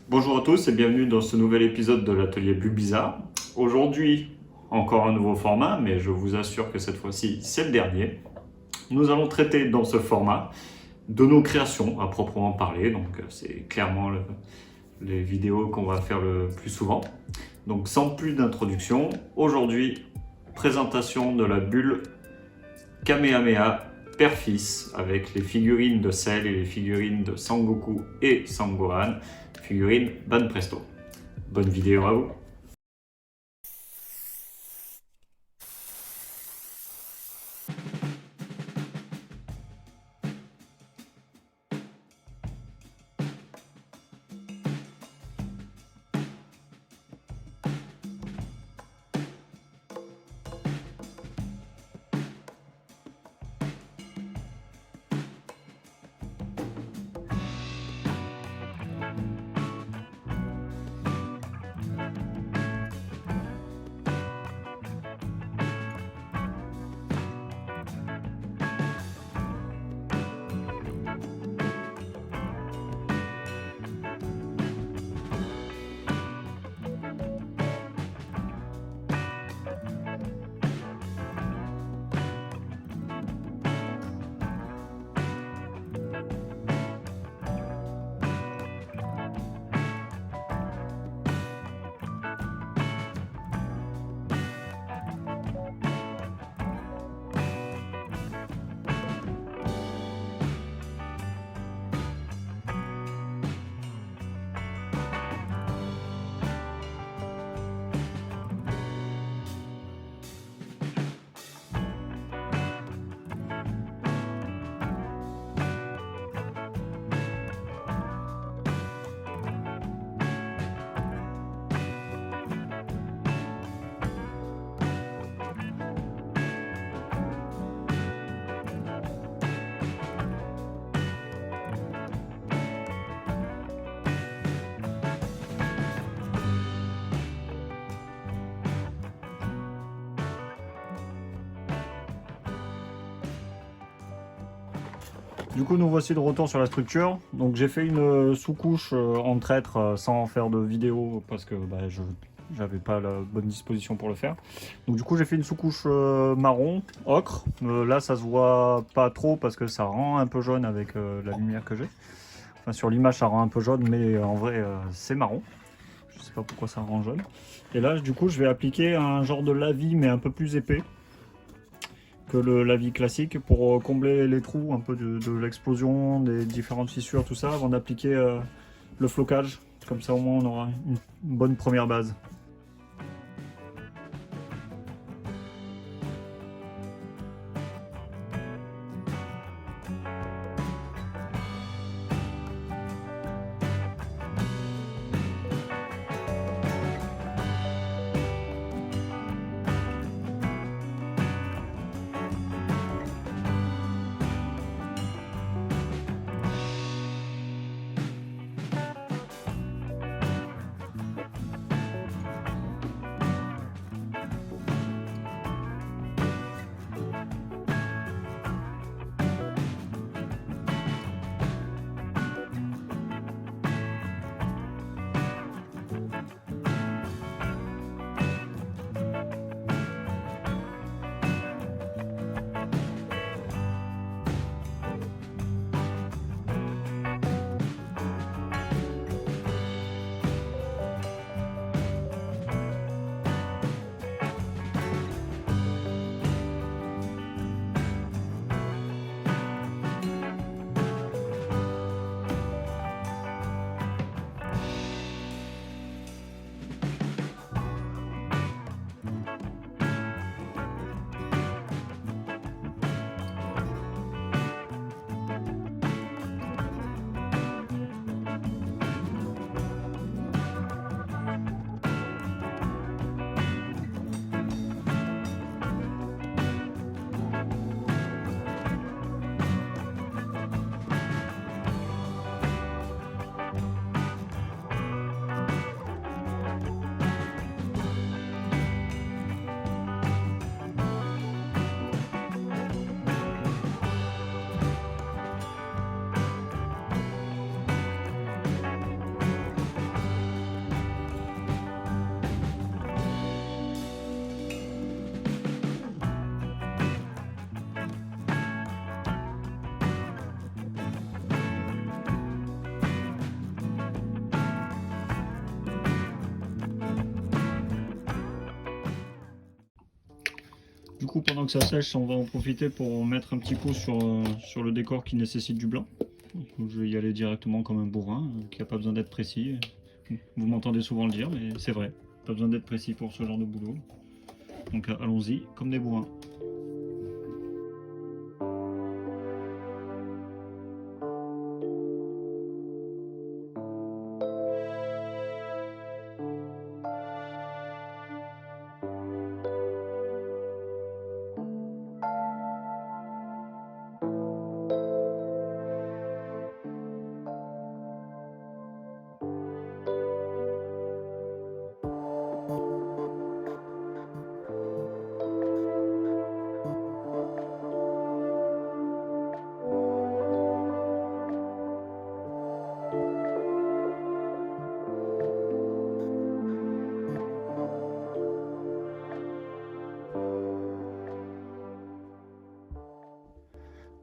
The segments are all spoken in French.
Bonjour à tous et bienvenue dans ce nouvel épisode de l'atelier Bulle Bizarre. Aujourd'hui, encore un nouveau format, mais je vous assure que cette fois-ci, c'est le dernier. Nous allons traiter dans ce format de nos créations à proprement parler, donc c'est clairement les vidéos qu'on va faire le plus souvent. Donc sans plus d'introduction, aujourd'hui, présentation de la bulle Kamehameha Père-Fils avec les figurines de Cell et les figurines de Sangoku et Sangohan, figurines Banpresto. Bonne vidéo à vous. Du coup, nous voici de retour sur la structure. Donc, j'ai fait une sous-couche en traître sans faire de vidéo parce que je n'avais pas la bonne disposition pour le faire. Donc, du coup, j'ai fait une sous-couche marron, ocre. Là, ça se voit pas trop parce que ça rend un peu jaune avec la lumière que j'ai. Enfin, sur l'image, ça rend un peu jaune, mais en vrai, c'est marron. Je sais pas pourquoi ça rend jaune. Et là, du coup, je vais appliquer un genre de lavis, mais un peu plus épais que le lavis classique pour combler les trous un peu de l'explosion, des différentes fissures, tout ça, avant d'appliquer le flocage. Comme ça, au moins, on aura une bonne première base. coup, pendant que ça sèche, on va en profiter pour mettre un petit coup sur le décor qui nécessite du blanc. Donc, je vais y aller directement comme un bourrin, qui n'a pas besoin d'être précis. Vous m'entendez souvent le dire, mais c'est vrai. Pas besoin d'être précis pour ce genre de boulot. Donc allons-y, comme des bourrins.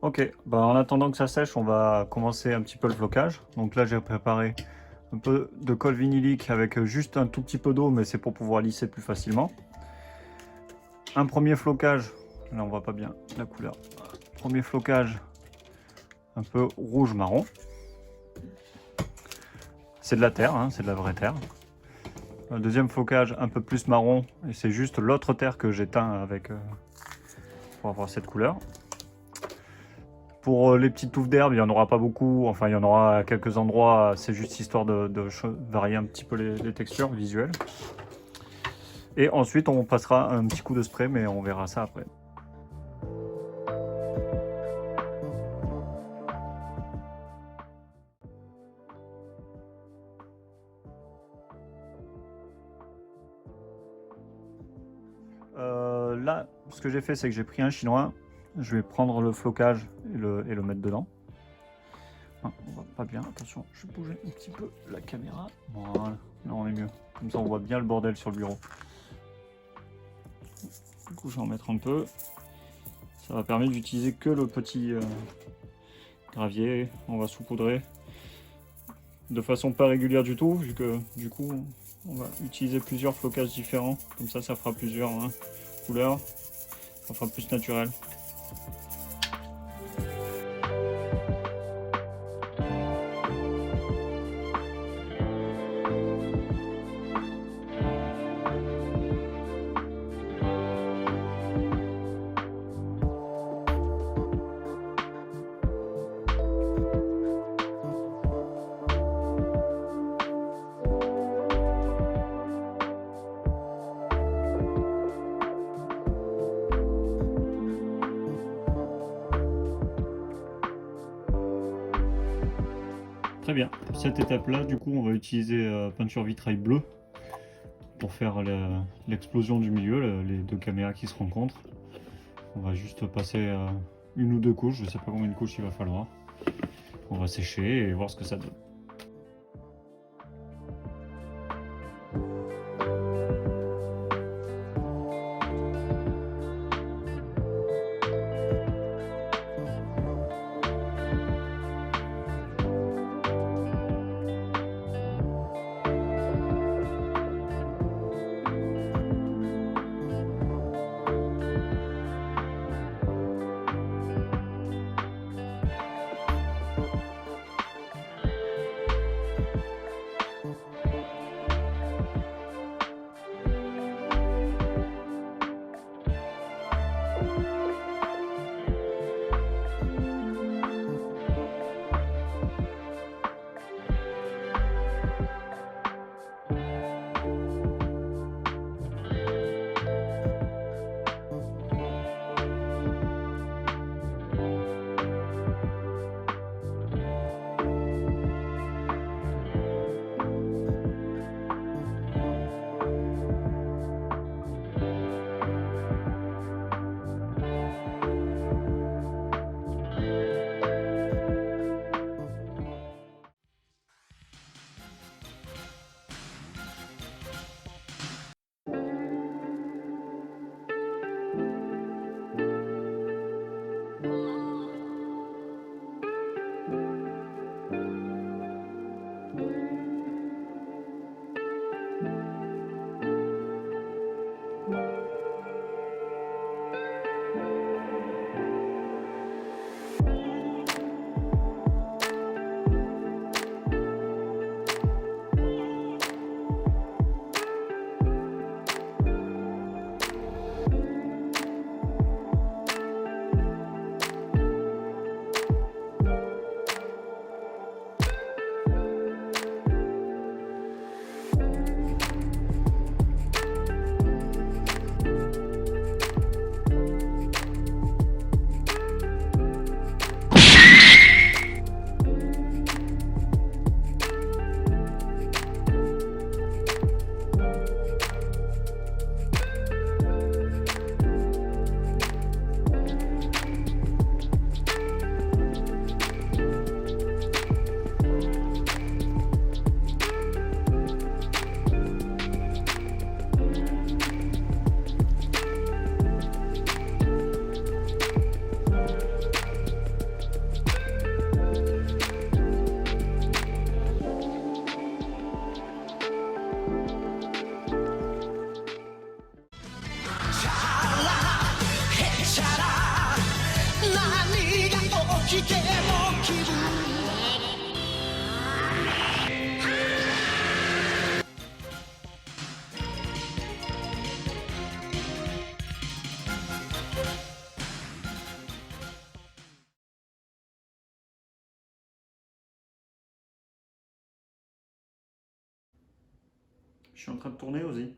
Ok, bah en attendant que ça sèche, on va commencer un petit peu le flocage. Donc là, j'ai préparé un peu de colle vinylique avec juste un tout petit peu d'eau, mais c'est pour pouvoir lisser plus facilement. Un premier flocage, là on voit pas bien la couleur. Premier flocage, un peu rouge-marron. C'est de la terre, hein, c'est de la vraie terre. Un deuxième flocage un peu plus marron, et c'est juste l'autre terre que j'ai teint avec pour avoir cette couleur. Pour les petites touffes d'herbe, il n'y en aura pas beaucoup, enfin il y en aura à quelques endroits, c'est juste histoire de varier un petit peu les textures visuelles. Et ensuite on passera un petit coup de spray, mais on verra ça après. Là, ce que j'ai fait, c'est que j'ai pris un chinois. Je vais prendre le flocage et le mettre dedans. Ah, on voit pas bien, attention, je vais bouger un petit peu la caméra. Voilà, là on est mieux. Comme ça on voit bien le bordel sur le bureau. Du coup je vais en mettre un peu. Ça va permettre d'utiliser que le petit gravier. On va saupoudrer de façon pas régulière du tout, vu que du coup on va utiliser plusieurs flocages différents. Comme ça fera plusieurs couleurs. Ça fera plus naturel. Très bien, cette étape-là, du coup, on va utiliser peinture vitrail bleue pour faire l'explosion du milieu, les deux caméras qui se rencontrent. On va juste passer une ou deux couches, je ne sais pas combien de couches il va falloir. On va sécher et voir ce que ça donne. Je suis en train de tourner aussi.